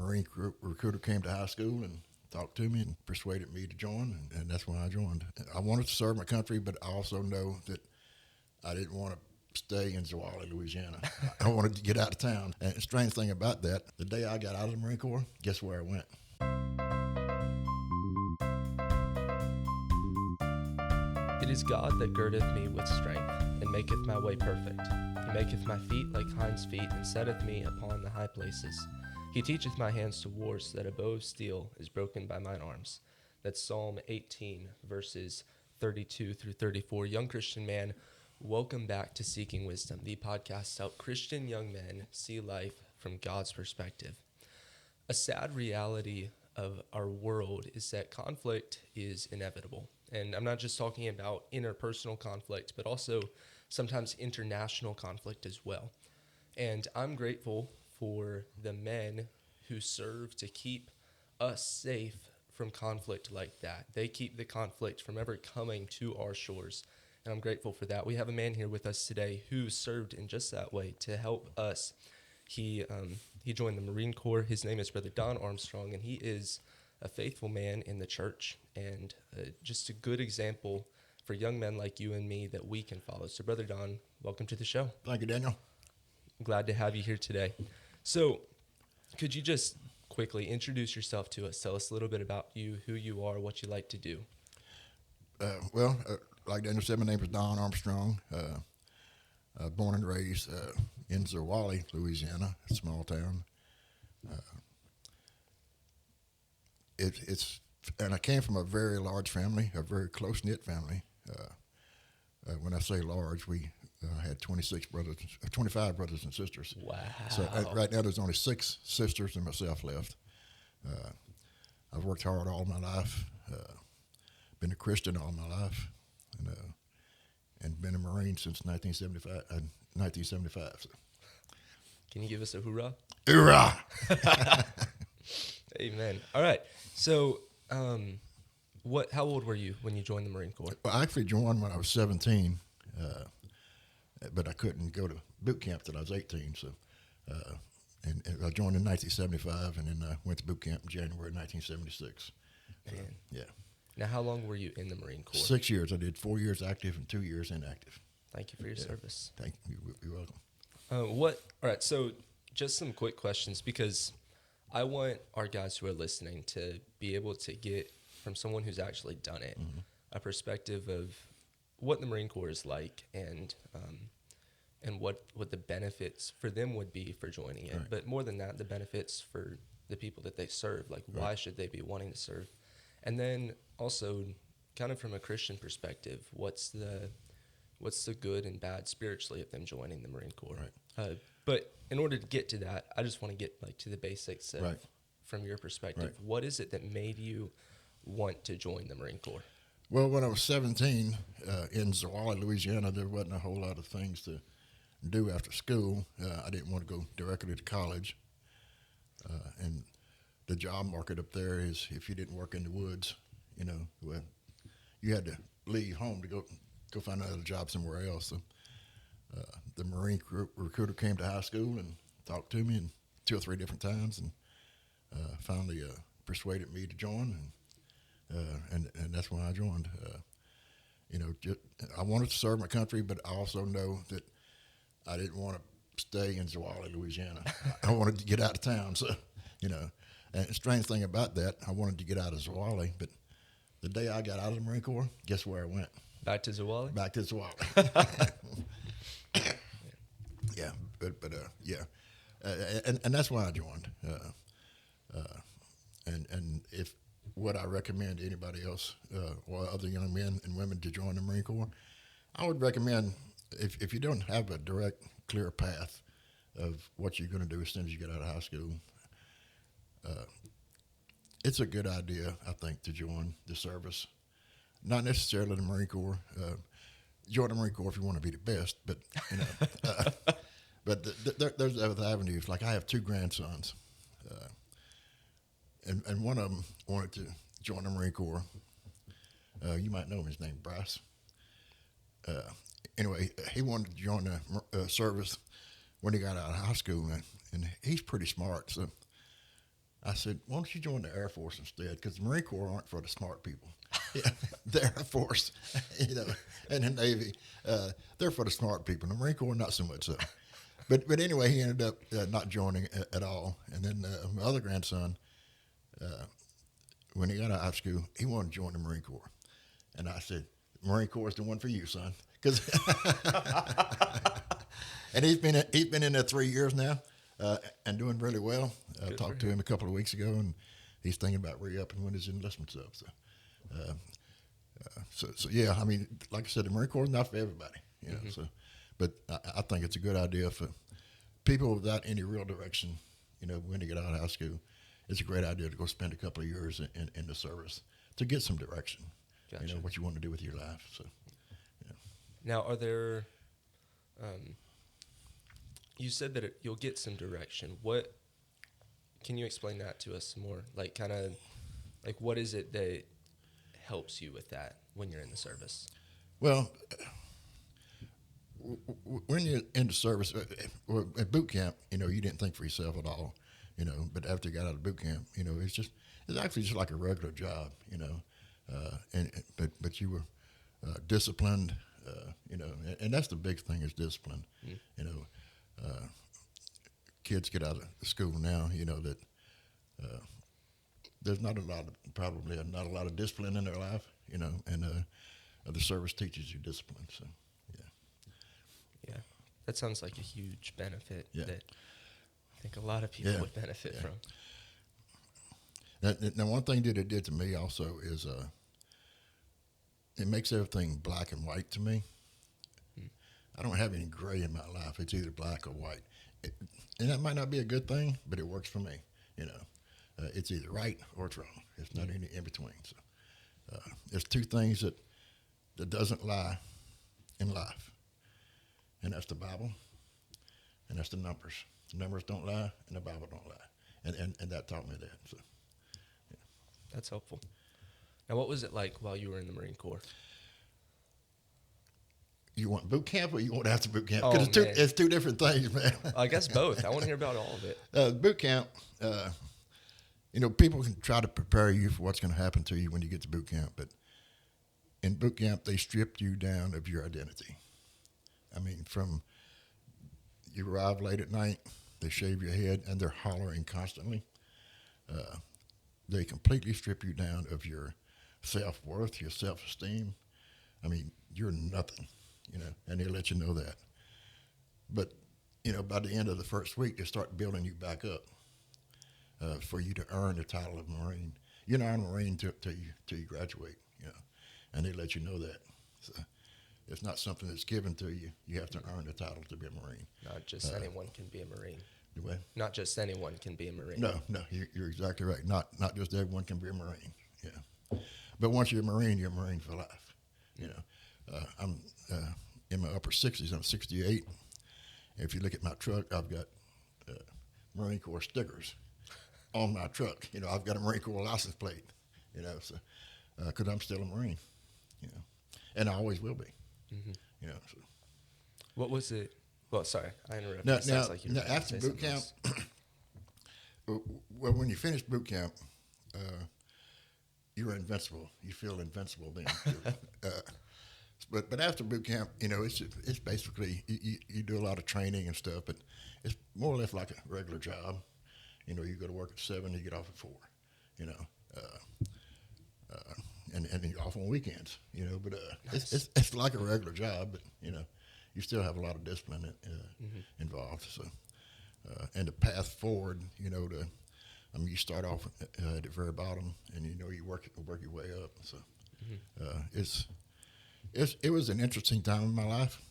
Marine recruiter came to high school and talked to me and persuaded me to join, and that's when I joined. I wanted to serve my country, but I also know that I didn't want to stay in Oorah, Louisiana. I wanted to get out of town. And the strange thing about that, the day I got out of the Marine Corps, guess where I went? It is God that girdeth me with strength, and maketh my way perfect. He maketh my feet like hinds' feet, and setteth me upon the high places. He teacheth my hands to war, so that a bow of steel is broken by mine arms. That's Psalm 18, verses 32 through 34. Young Christian man, welcome back to Seeking Wisdom, the podcast to help Christian young men see life from God's perspective. A sad reality of our world is that conflict is inevitable. And I'm not just talking about interpersonal conflict, but also sometimes international conflict as well. And I'm grateful for the men who serve to keep us safe from conflict like that. They keep the conflict from ever coming to our shores. And I'm grateful for that. We have a man here with us today who served in just that way to help us. He joined the Marine Corps. His name is Brother Don Armstrong, and he is a faithful man in the church and just a good example for young men like you and me that we can follow. So, Brother Don, welcome to the show. Thank you, Daniel. I'm glad to have you here today. So, could you just quickly introduce yourself to us? Tell us a little bit about you, who you are, what you like to do. Like Daniel said, my name is Don Armstrong. Born and raised in Oorah, Louisiana, a small town. And I came from a very large family, a very close-knit family. When I say large, we had 25 brothers and sisters. Wow. So right now there's only 6 sisters and myself left. I've worked hard all my life, been a Christian all my life, and been a Marine since 1975. So. Can you give us a hoorah? Oorah! Amen. All right. So, how old were you when you joined the Marine Corps? Well, I actually joined when I was 17, but I couldn't go to boot camp till I was 18. So, and I joined in 1975, and then I went to boot camp in January 1976. Man. Yeah. Now, how long were you in the Marine Corps? 6 years. I did 4 years active and 2 years inactive. Thank you for your service. Thank you. You're welcome. All right. So, just some quick questions, because I want our guys who are listening to be able to get from someone who's actually done it a perspective of what the Marine Corps is like and what the benefits for them would be for joining it. Right. But more than that, the benefits for the people that they serve. Like, why should they be wanting to serve? And then also, kind of from a Christian perspective, what's the good and bad spiritually of them joining the Marine Corps? Right. But in order to get to that, I just want to get to the basics of, from your perspective. Right. What is it that made you want to join the Marine Corps? Well, when I was 17 in Oorah, Louisiana, there wasn't a whole lot of things to do after school. I didn't want to go directly to college, and the job market up there is, if you didn't work in the woods, well, you had to leave home to go find another job somewhere else. So, the Marine recruiter came to high school and talked to me 2 or 3 different times, and finally persuaded me to join, and that's when I joined. I wanted to serve my country, but I also know that I didn't want to stay in Oorah, Louisiana. I wanted to get out of town. So, and the strange thing about that, I wanted to get out of Oorah, but the day I got out of the Marine Corps, guess where I went? Back to Oorah? Back to Oorah. Yeah, and that's why I joined. And if what I recommend to anybody else or other young men and women to join the Marine Corps, I would recommend, if you don't have a direct, clear path of what you're going to do as soon as you get out of high school, it's a good idea, I think, to join the service. Not necessarily the Marine Corps. Join the Marine Corps if you want to be the best, but but there's other avenues. Like, I have 2 grandsons, and one of them wanted to join the Marine Corps. You might know him. His name Bryce. Anyway, he wanted to join the service when he got out of high school, and he's pretty smart. So I said, why don't you join the Air Force instead? Because the Marine Corps aren't for the smart people. Yeah, the Air Force, and the Navy, they're for the smart people. The Marine Corps, not so much so. But anyway, he ended up not joining at all. And then my other grandson, when he got out of high school, he wanted to join the Marine Corps. And I said, Marine Corps is the one for you, son. And he's been in there 3 years now, and doing really well. I talked to him a couple of weeks ago, and he's thinking about re-upping when his enlistment's up. So yeah, I mean, like I said, the Marine Corps is not for everybody, you know. So, but I think it's a good idea for people without any real direction, you know, when they get out of high school. It's a great idea to go spend a couple of years in the service to get some direction. Gotcha. You know, what you want to do with your life. So, yeah. Now, are there? You said that you'll get some direction. What? Can you explain that to us more? Like, kind of, like, what is it that helps you with that when you're in the service? Well, when you're in the service, at boot camp, you know, you didn't think for yourself at all, you know. But after you got out of boot camp, you know, it's actually just like a regular job, you know. But you were disciplined, you know, and that's the big thing is discipline. You know, kids get out of school now, you know, that there's not a lot of discipline in their life, you know, and the service teaches you discipline. So, yeah, that sounds like a huge benefit that I think a lot of people Yeah. would benefit from. Now, one thing that it did to me also is it makes everything black and white to me. I don't have any gray in my life. It's either black or white. And that might not be a good thing, but it works for me, you know. It's either right or it's wrong. It's not any in between. So there's two things that doesn't lie in life, and that's the Bible and that's the numbers. The numbers don't lie and the Bible don't lie. And that taught me that. So. That's helpful. Now, what was it like while you were in the Marine Corps? You want boot camp or you want after boot camp? Oh, Because it's two different things, man. I guess both. I want to hear about all of it. Boot camp, you know, people can try to prepare you for what's going to happen to you when you get to boot camp, but in boot camp, they stripped you down of your identity. I mean, from you arrive late at night, they shave your head, and they're hollering constantly. They completely strip you down of your self-worth, your self-esteem. I mean, you're nothing, you know, and they let you know that. But, you know, by the end of the first week, they start building you back up for you to earn the title of Marine. You're not a Marine till you graduate, you know, and they let you know that. So it's not something that's given to you. You have to earn the title to be a Marine. Not just anyone can be a Marine. The way? Not just anyone can be a Marine. No, you're exactly right. Not just everyone can be a Marine. Yeah, but once you're a Marine for life. You know, I'm in my upper 60s. I'm 68. If you look at my truck, I've got Marine Corps stickers on my truck. You know, I've got a Marine Corps license plate. You know, so because I'm still a Marine. You know, and I always will be. You know. So. What was it? Well, sorry, I interrupted. Now, It sounds like you were gonna after say boot something camp, else. well, when you finish boot camp, you're invincible. You feel invincible then. But after boot camp, you know, it's basically you do a lot of training and stuff, but it's more or less like a regular job. You know, you go to work at 7, you get off at 4. You know, and you're off on weekends. You know, but Nice. it's like a regular job, but you know, you still have a lot of discipline involved. So, and the path forward, you know, you start off at the very bottom, and you know you work your way up. So, it was an interesting time in my life.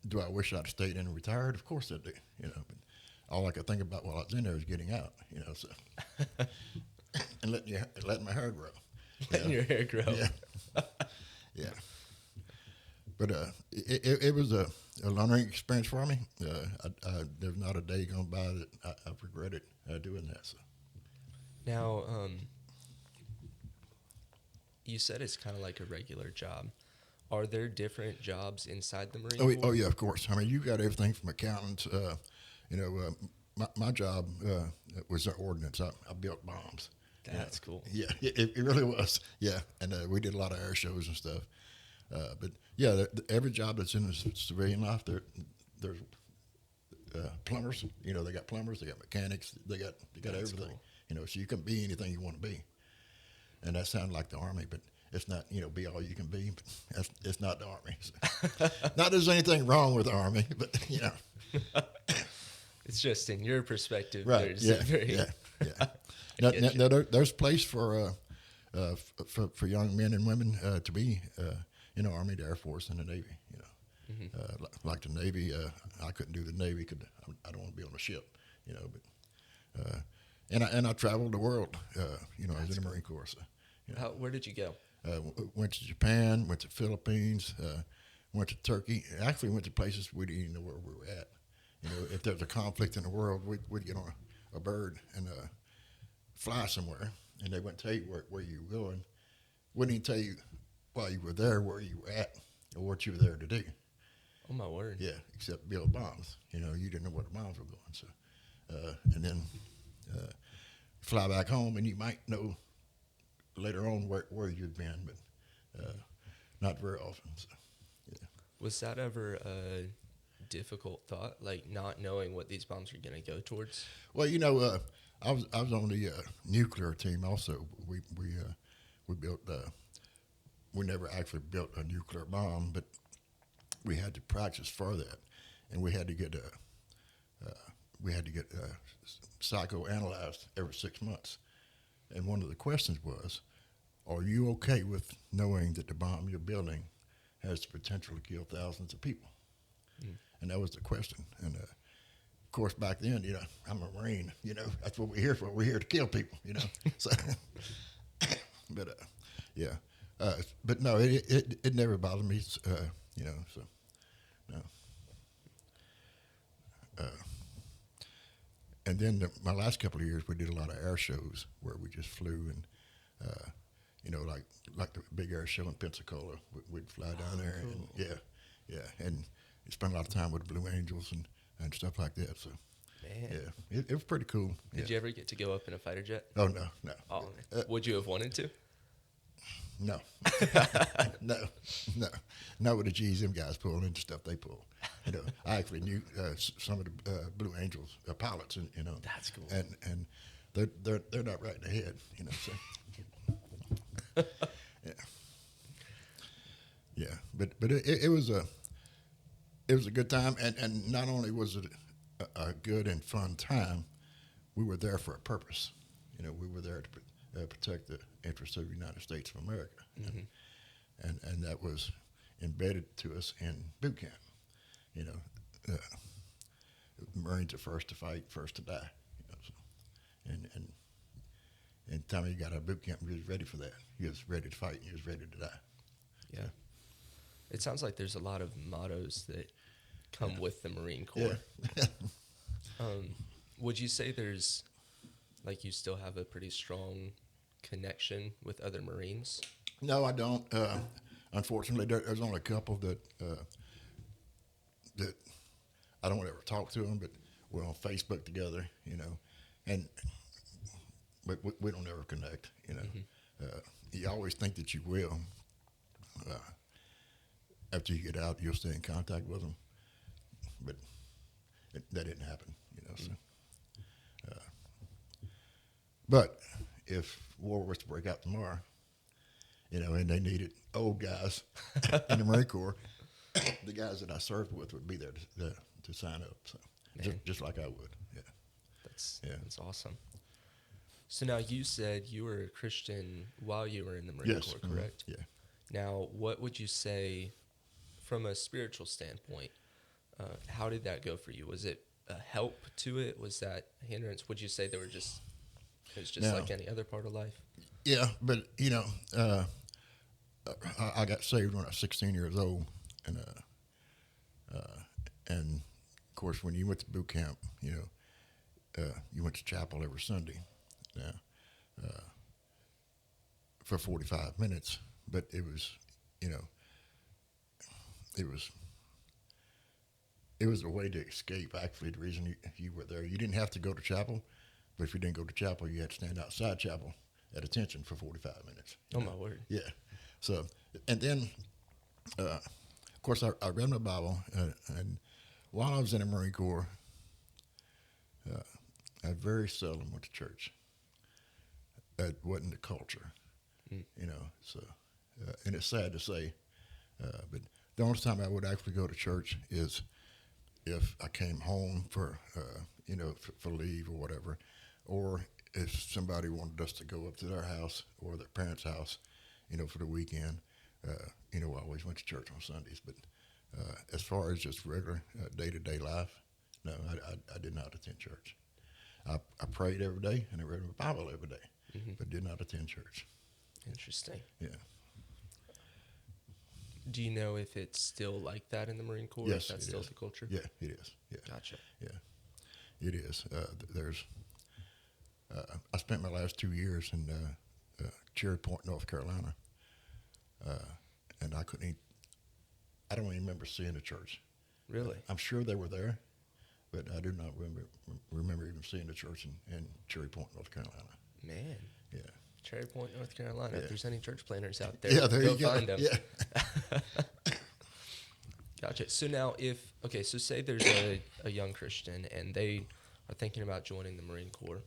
Do I wish I'd stayed in and retired? Of course I do. You know, but all I could think about while I was in there was getting out. You know, so and letting my hair grow. Letting your hair grow. Yeah. Yeah. But it was a learning experience for me. There's not a day gone by that I've regretted doing that. So. Now, you said it's kind of like a regular job. Are there different jobs inside the Marine Corps? Oh yeah, of course. I mean, you got everything from accountants. You know, my job was our ordinance. I built bombs. That's cool. Yeah, it really was. Yeah, and we did a lot of air shows and stuff. But yeah, every job that's in the civilian life, there's plumbers. They got plumbers, they got mechanics, they got That's everything. cool. So you can be anything you want to be, and that sounds like the Army, but it's not. Be all you can be. But it's not the Army. So, not there's anything wrong with the Army, but It's just in your perspective. right? There's Yeah, very, yeah, yeah. get you. There's place for young men and women to be Army, the Air Force, and the Navy. Like the Navy, I couldn't do the Navy because I don't want to be on a ship. But and I traveled the world. I was in the Marine Corps. So, Where did you go? went to Japan, went to Philippines, went to Turkey. Actually, went to places we didn't even know where we were at. If there was a conflict in the world, we'd get on a bird and fly somewhere, and they wouldn't tell you where you were going. Wouldn't even tell you while you were there where you were at or what you were there to do. Oh my word! Yeah, except build bombs. You didn't know where the bombs were going. So, and then fly back home, and you might know later on where you'd been, but not very often. So, yeah. Was that ever a difficult thought, like not knowing what these bombs are going to go towards? Well, I was on the nuclear team also. We built. We never actually built a nuclear bomb, but we had to practice for that, and we had to get psychoanalyzed every 6 months. And one of the questions was, are you okay with knowing that the bomb you're building has the potential to kill thousands of people? Mm. And that was the question. And of course, back then, I'm a Marine. That's what we're here for. We're here to kill people. So, but yeah, but no, it never bothered me. So no. And then my last couple of years, we did a lot of air shows where we just flew and, like the big air show in Pensacola, we'd fly down there cool. and and spend a lot of time with the Blue Angels and stuff like that. So, Man. yeah, it was pretty cool. Did you ever get to go up in a fighter jet? Oh no. Oh, would you have wanted to? No, not with the GSM guys pulling into stuff they pull. I actually knew some of the Blue Angels pilots, and That's cool. And they're not right in the head, So yeah, but it was a good time, and not only was it a good and fun time, we were there for a purpose. We were there to protect the interests of the United States of America, Mm-hmm. and that was embedded to us in boot camp. Marines are first to fight, first to die. So, and the time you got out of boot camp, you was ready for that. You was ready to fight, and you was ready to die. Yeah. It sounds like there's a lot of mottos that come with the Marine Corps. Yeah. Would you say there's, like, you still have a pretty strong connection with other Marines? No, I don't. Unfortunately, there's only a couple that I don't ever talk to them, but we're on Facebook together, but we don't ever connect, Mm-hmm. You always think that you will. After you get out, you'll stay in contact with them, but that didn't happen, Mm-hmm. So. But if war was to break out tomorrow, and they needed old guys in the Marine Corps, the guys that I served with would be there to sign up. So just like I would. Yeah. That's awesome. So now you said you were a Christian while you were in the Marine Corps, correct? Mm-hmm. Yeah. Now, what would you say from a spiritual standpoint? How did that go for you? Was it a help to it? Was that a hindrance? Would you say it was just like any other part of life? Yeah, but I got saved when I was 16 years old, and of course when you went to boot camp, you went to chapel every Sunday, for 45 minutes. But it was, it was a way to escape. Actually, the reason you were there, you didn't have to go to chapel, But if you didn't go to chapel, you had to stand outside chapel at attention for 45 minutes. Oh, my word. Yeah. So, and then, of course, I read my Bible, and while I was in the Marine Corps, I very seldom went to church. That wasn't the culture, you know. So, and it's sad to say, but the only time I would actually go to church is if I came home for, you know, for leave or whatever, or if somebody wanted us to go up to their house or their parents' house, you know, for the weekend. You know, I always went to church on Sundays, but as far as just regular day-to-day life, no, I did not attend church. I prayed every day and I read my Bible every day, but did not attend church. Interesting. Yeah. Do you know if it's still like that in the Marine Corps? Yes, If that's it still is. the culture? Yeah, it is. Yeah. Gotcha. Yeah, it is. There's. I spent my last 2 years in Cherry Point, North Carolina, and I couldn't. I don't even remember seeing a church. Really? I'm sure they were there, but I do not remember even seeing a church in Cherry Point, North Carolina. Man. Yeah. Cherry Point, North Carolina. Yeah. If there's any church planners out there, Yeah, there go you go. find them. Yeah. Gotcha. So now so say there's a young Christian and they are thinking about joining the Marine Corps.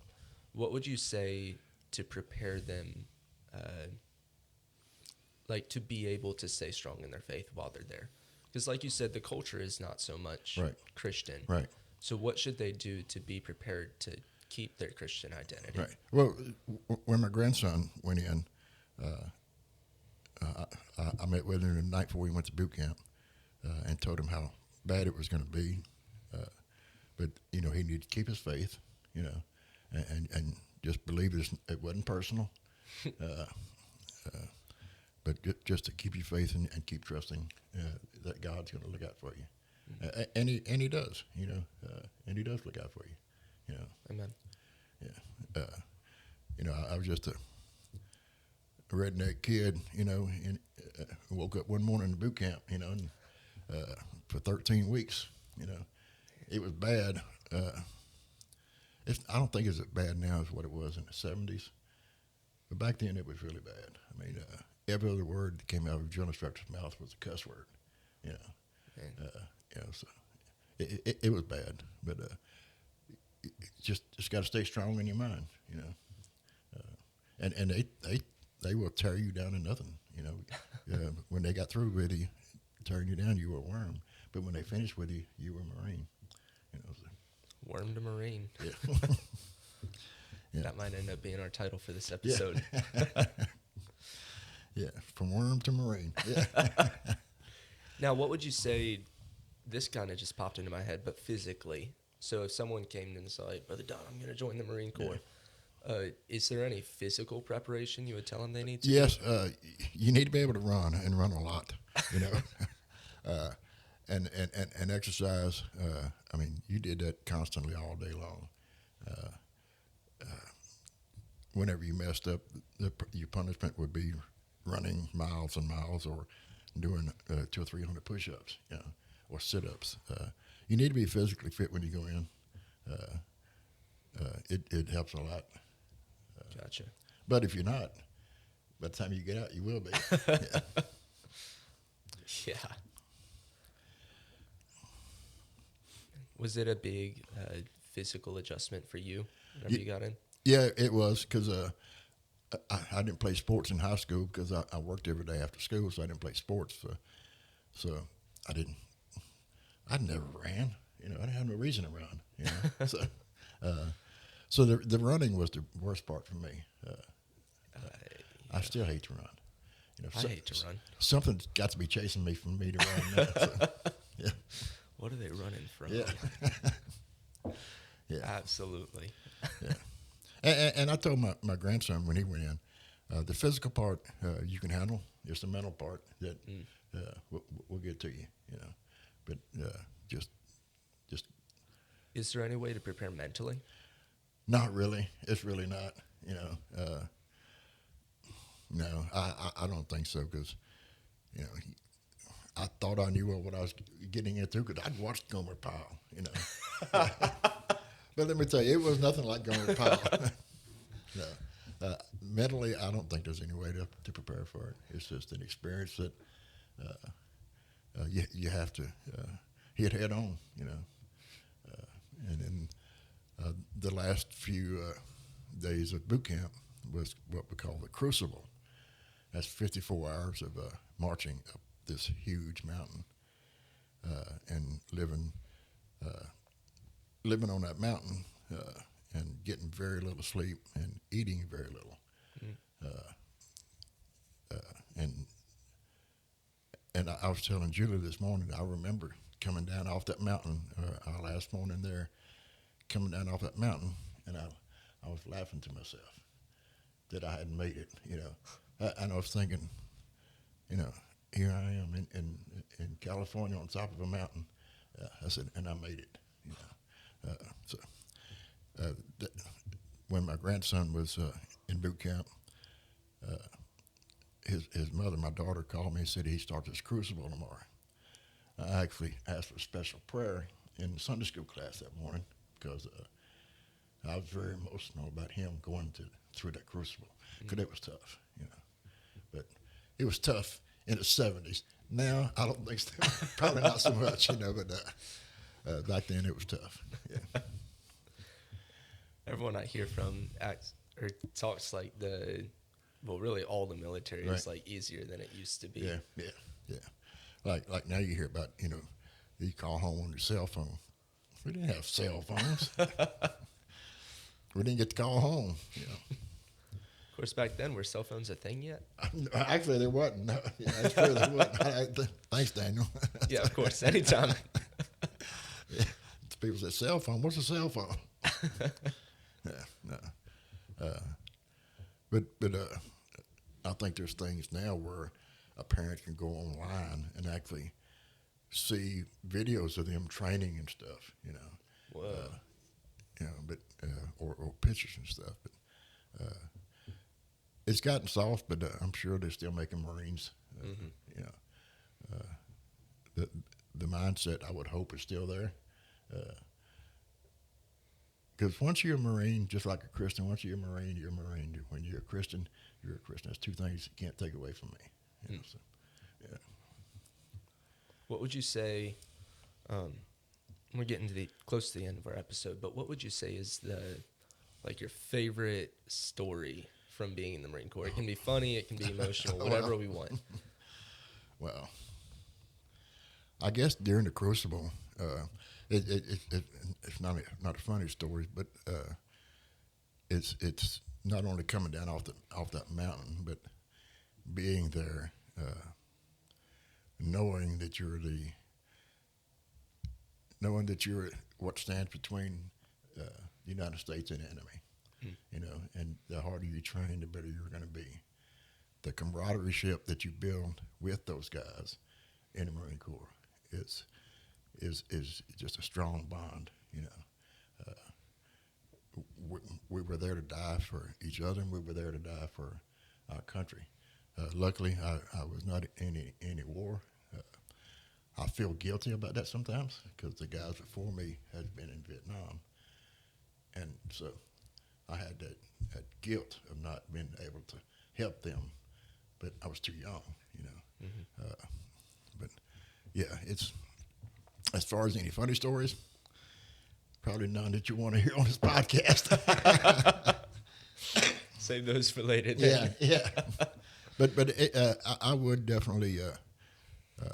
What would you say to prepare them, like to be able to stay strong in their faith while they're there? Because like you said, the culture is not so much Right. Christian. Right. So what should they do to be prepared to keep their Christian identity? Right. Well, when my grandson went in, I met with him the night before we went to boot camp and told him how bad it was going to be. But, you know, he needed to keep his faith, you know, and just believe it wasn't personal. But just to keep your faith and keep trusting that God's going to look out for you. And he does, you know, and he does look out for you, you know. Amen. Yeah. You know, I was just a redneck kid, you know, and woke up one morning in boot camp, you know, and for 13 weeks, you know. It was bad. I don't think it's as bad now as what it was in the 70s. But back then it was really bad. I mean, every other word that came out of a drill instructor's mouth was a cuss word, you know. You know, so it was bad. But just got to stay strong in your mind, you know. And they will tear you down to nothing, you know. When they got through with you, tearing you down, you were a worm. But when they finished with you, you were a Marine. You know, so. Worm to Marine. Yeah. Yeah. That might end up being our title for this episode. Yeah, from worm to Marine. Yeah. Now, what would you say, this kind of just popped into my head, but physically, so if someone came and said, like, Brother Don, I'm going to join the Marine Corps, is there any physical preparation you would tell them they need to Yes, you need to be able to run and run a lot, you know. And exercise. I mean, you did that constantly all day long. Whenever you messed up, your punishment would be running miles and miles, or doing 200 or 300 push-ups, you know, or sit-ups. You need to be physically fit when you go in. It helps a lot. Gotcha. But if you're not, by the time you get out, you will be. Yeah. Yeah. Was it a big physical adjustment for you whenever you got in? Yeah, it was, because I didn't play sports in high school because I worked every day after school, so I didn't play sports. So I never ran. You know, I didn't have no reason to run. You know, so the running was the worst part for me. I still hate to run. You know, I hate to run. Something's got to be chasing me for me to run now. So, yeah. What are they running from? Yeah. Yeah. Absolutely. Yeah. And I told my grandson when he went in, the physical part you can handle. It's the mental part that we'll get to you, you know. But just. Is there any way to prepare mentally? Not really. It's really not, you know. No, I don't think so, because, you know, I thought I knew what I was getting into because I'd watched Gomer Pyle, you know. But let me tell you, it was nothing like going to Powell. No. Mentally, I don't think there's any way to prepare for it. It's just an experience that you have to hit head on, and then the last few days of boot camp was what we call the crucible. That's 54 hours of marching up this huge mountain and living on that mountain and getting very little sleep and eating very little. And I was telling Julie this morning, I remember coming down off that mountain, our last morning there, coming down off that mountain, and I was laughing to myself that I hadn't made it, And I was thinking, here I am in California on top of a mountain. I said, and I made it, when my grandson was in boot camp, his mother, my daughter, called me and said he starts his crucible tomorrow. I actually asked for a special prayer in the Sunday school class that morning because I was very emotional about him going through that crucible because it was tough, But it was tough in the 70s. Now, I don't think so. Probably not so much, but back then it was tough. Yeah. Everyone I hear from acts or talks like really all the military is like easier than it used to be. Yeah. Like now you hear about, you call home on your cell phone. We didn't have cell phones. We didn't get to call home, Of course, back then, were cell phones a thing yet? Actually, there wasn't. No, that's true, there wasn't. Thanks, Daniel. Yeah, of course, anytime. Yeah. People say, cell phone? What's a cell phone? No. But I think there's things now where a parent can go online and actually see videos of them training and stuff, Whoa. Or pictures and stuff. But it's gotten soft, but I'm sure they're still making Marines. The mindset, I would hope, is still there. Because once you're a Marine, just like a Christian, once you're a Marine, you're a Marine. When you're a Christian, you're a Christian. That's two things you can't take away from me. So, yeah. What would you say, we're getting close to the end of our episode, but what would you say is your favorite story from being in the Marine Corps? It can be funny, it can be emotional, whatever we want. Well, I guess during the Crucible, it's not a funny story, but it's not only coming down off that mountain, but being there, knowing that you're what stands between the United States and the enemy, and the harder you train, the better you're going to be. The camaraderie that you build with those guys in the Marine Corps is just a strong bond, We were there to die for each other, and we were there to die for our country. Luckily, I was not in any war. I feel guilty about that sometimes because the guys before me had been in Vietnam, and so I had that guilt of not being able to help them, but I was too young, But yeah, it's as far as any funny stories, probably none that you want to hear on this podcast. Save those for later. Yeah. But I would definitely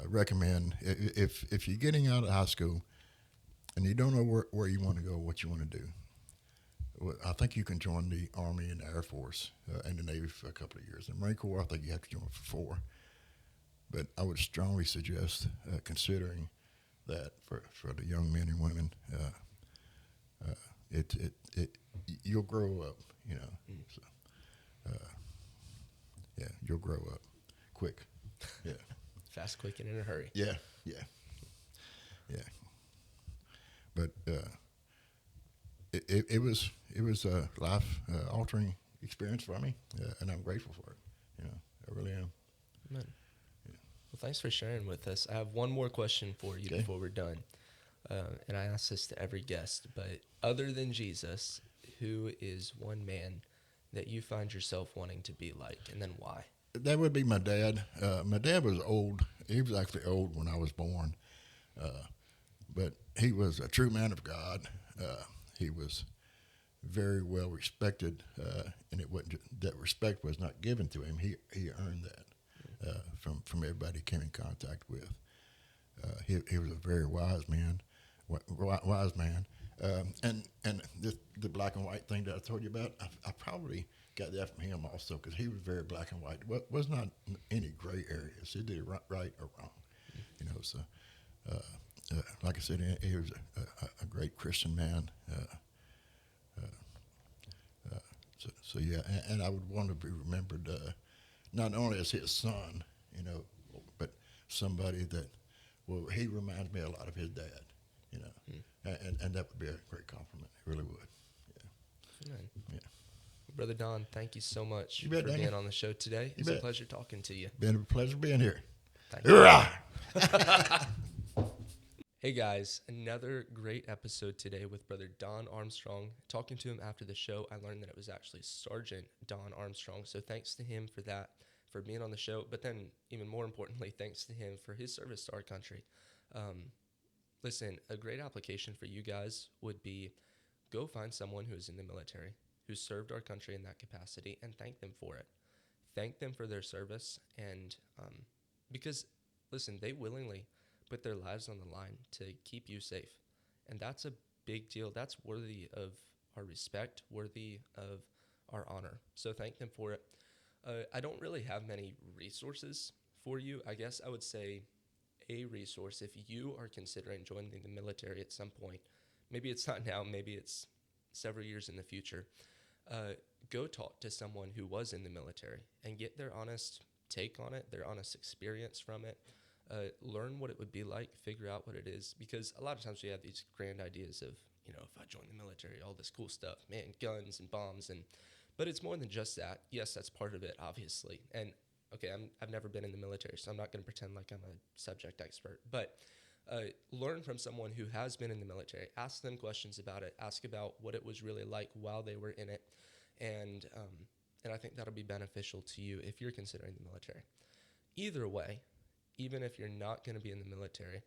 recommend if you're getting out of high school and you don't know where you want to go, what you want to do. Well, I think you can join the Army and the Air Force and the Navy for a couple of years. The Marine Corps, I think you have to join for 4. But I would strongly suggest considering that for the young men and women. You'll grow up, So, you'll grow up quick. Yeah. Fast, quick, and in a hurry. Yeah. But it was a life altering experience for me, and I'm grateful for it. I really am. Amen. Yeah. Well, thanks for sharing with us. I have one more question for you before we're done. And I ask this to every guest, but other than Jesus, who is one man that you find yourself wanting to be like, and then why? That would be my dad. My dad was old. He was actually old when I was born, but he was a true man of God. He was very well respected, and it wasn't that respect was not given to him. He earned that from everybody he came in contact with. He was a very wise man, wise man. And the black and white thing that I told you about, I probably got that from him also because he was very black and white. Was not any gray areas. He did it right or wrong, you know. So, like I said, he was a great Christian man. So yeah, and I would want to be remembered not only as his son, you know, but somebody that, well, he reminds me a lot of his dad, you know, and that would be a great compliment. It really would. Yeah. Amen. Yeah. Brother Don, thank you so much You bet, for Daniel. being on the show today. It's a pleasure talking to you. Been a pleasure being here. Thank you. Oorah! Hey guys, another great episode today with Brother Don Armstrong. Talking to him after the show, I learned that it was actually Sergeant Don Armstrong. So thanks to him for that, for being on the show. But then, even more importantly, thanks to him for his service to our country. Listen, a great application for you guys would be go find someone who is in the military, who served our country in that capacity, and thank them for it. Thank them for their service, and because, listen, they willingly put their lives on the line to keep you safe, and that's a big deal. That's worthy of our respect, worthy of our honor. So thank them for it. I don't really have many resources for you. I guess I would say a resource if you are considering joining the military at some point. Maybe it's not now, maybe it's several years in the future. Go talk to someone who was in the military and get their honest take on it, their honest experience from it. Learn what it would be like, figure out what it is, because a lot of times we have these grand ideas of, you know, if I join the military, all this cool stuff, man, guns and bombs, but it's more than just that. Yes, that's part of it, obviously. And okay, I've never been in the military, so I'm not going to pretend like I'm a subject expert, but learn from someone who has been in the military. Ask them questions about it. Ask about what it was really like while they were in it, and I think that'll be beneficial to you if you're considering the military. Either way, even if you're not going to be in the military,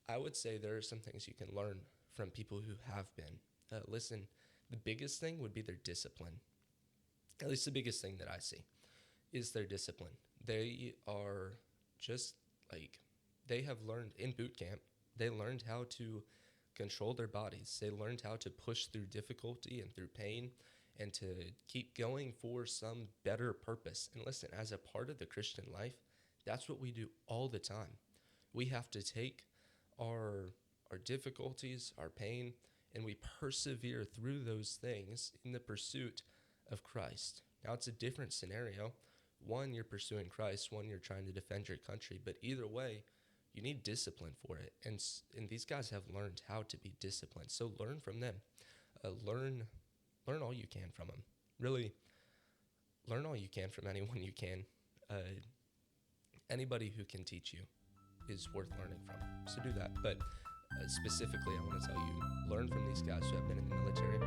I would say there are some things you can learn from people who have been. Listen, the biggest thing would be their discipline. At least the biggest thing that I see is their discipline. They are just like, they have learned in boot camp, they learned how to control their bodies. They learned how to push through difficulty and through pain and to keep going for some better purpose. And listen, as a part of the Christian life, that's what we do all the time. We have to take our difficulties, our pain, and we persevere through those things in the pursuit of Christ. Now, it's a different scenario. One, you're pursuing Christ. One, you're trying to defend your country. But either way, you need discipline for it. And these guys have learned how to be disciplined. So learn from them. Learn all you can from them. Really, learn all you can from anyone you can. Anybody who can teach you is worth learning from. So do that. But specifically, I want to tell you, learn from these guys who have been in the military.